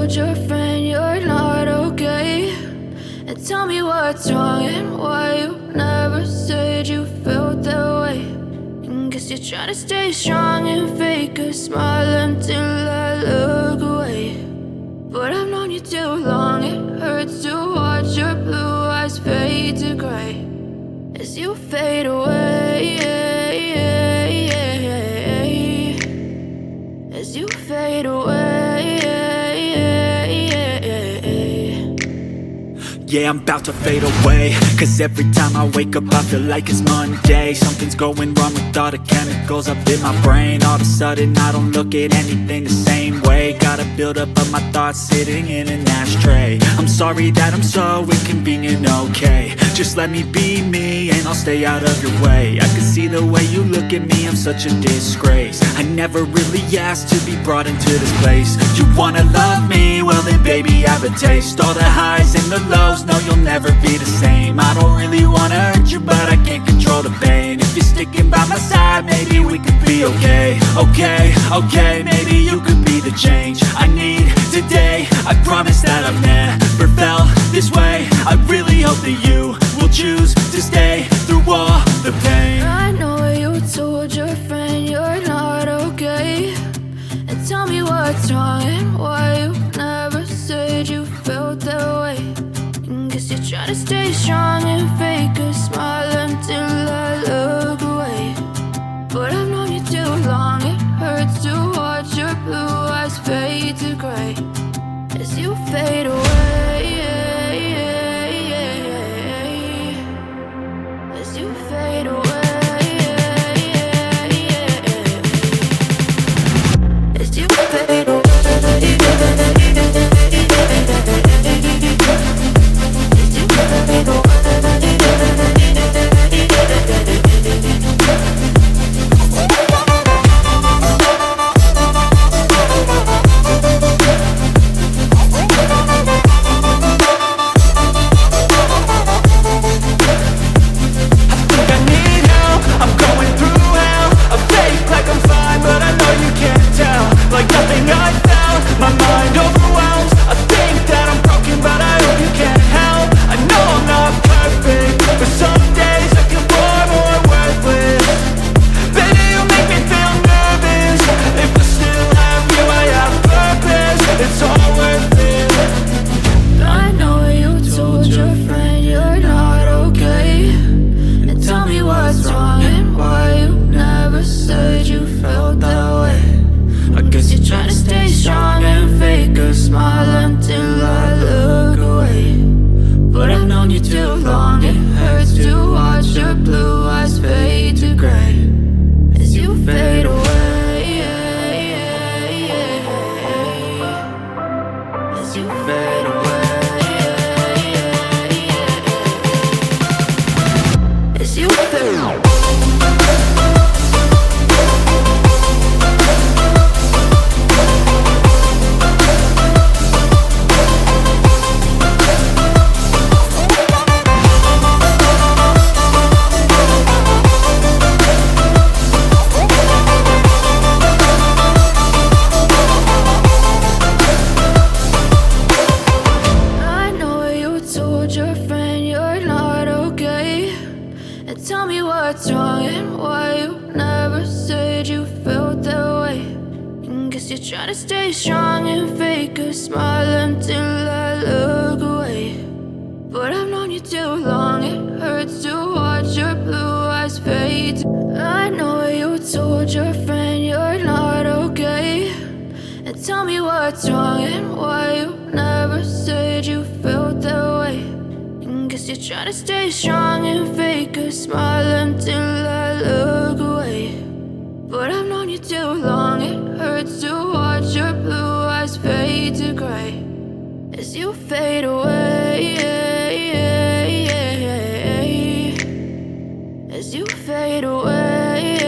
told your friend you're not okay, and tell me what's wrong and why you never said you felt that way. And guess you're trying to stay strong and fake a smile until I look away. But I've known you too long, it hurts to watch your blue eyes fade to gray as you fade away, as you fade away. Yeah, I'm about to fade away, cause every time I wake up I feel like it's Monday. Something's going wrong with all the chemicals up in my brain. All of a sudden I don't look at anything the same way. Got a build up of my thoughts sitting in an ashtray. I'm sorry that I'm so inconvenient, okay. Just let me be me and I'll stay out of your way. I can see the way you look at me, I'm such a disgrace. I never really asked to be brought into this place. You wanna love me? Well then baby, have a taste. All the highs and the lows, no, you'll never be the same. I don't really wanna hurt you, but I can't control the pain. If you're sticking by my side, maybe we could be okay. Okay, maybe you could be the change I need today. I promise that I've never felt this way. I really hope that you will choose to stay through all the pain. I know you told your friend you're not okay, and tell me what's wrong and why you never said you felt that way. Guess you're trying to stay strong and fake a smile until I look away. But I've known you too long, it hurts to watch your blue eyes fade to gray as you fade away, as you fade away, as you fade away. Try to stay strong and fake a smile until I look away. But I've known you too long, it hurts to watch your blue eyes fade. I know you told your friend you're not okay, and tell me what's wrong and why you never said you felt that way. And guess you're trying to stay strong and fake a smile until I look away. But I've known you too long, it hurts to watch your blue eyes fade to gray as you fade away, as you fade away.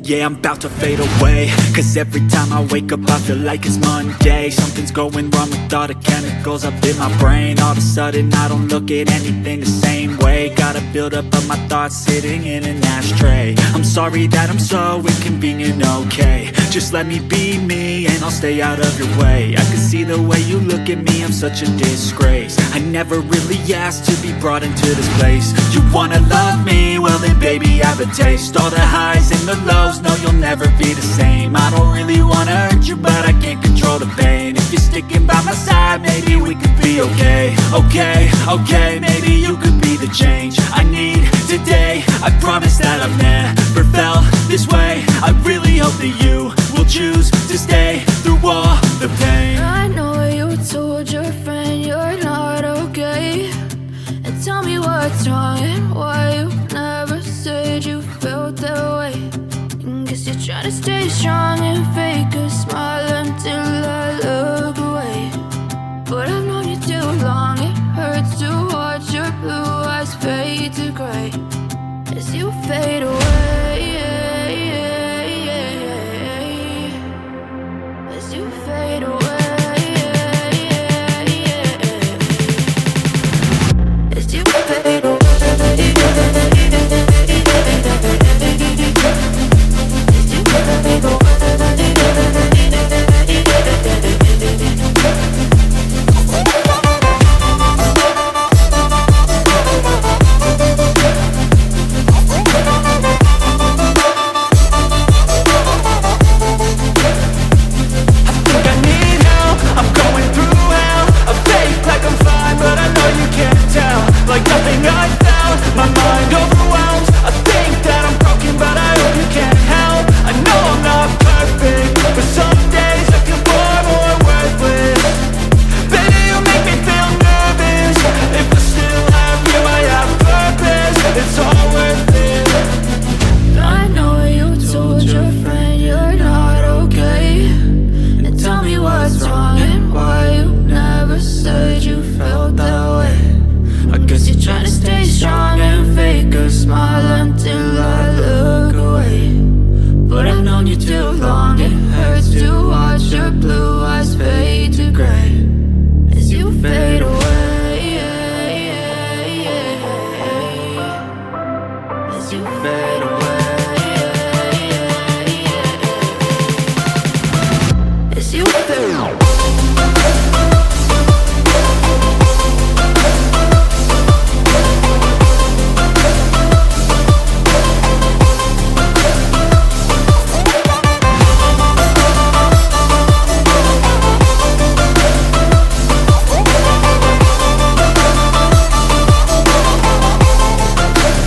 Yeah, I'm about to fade away, cause every time I wake up I feel like it's Monday. Something's going wrong with all the chemicals up in my brain. All of a sudden I don't look at anything the same way. Gotta build up of my thoughts sitting in an ashtray. I'm sorry that I'm so inconvenient, okay. Just let me be me and I'll stay out of your way. I can see the way you look at me, I'm such a disgrace. I never really asked to be brought into this place. You wanna love me? Well then baby, have a taste. All the highs and the lows, no, you'll never be the same. I don't really wanna hurt you, but I can't control the pain. If you're sticking by my side, maybe we could be okay. Okay, maybe you could be the change I need today. I promise that I've never felt this way. I really hope that you will choose to stay through all the pain. I know you told your friend you're not okay, and tell me what's wrong and why you never said you felt that way. And guess you try to stay strong and fake a smile until I look away. But I've known you too long, it hurts to watch your blue eyes fade to gray as you fade away. As you fade away. As you fade away. Like nothing I found, my mind overwhelms. I think that I'm broken, but I hope you can't help. I know I'm not perfect, but some days I feel far more worthless. Baby, you make me feel nervous. If I still have you, I have purpose. It's all worth it. I know you told your friend you're not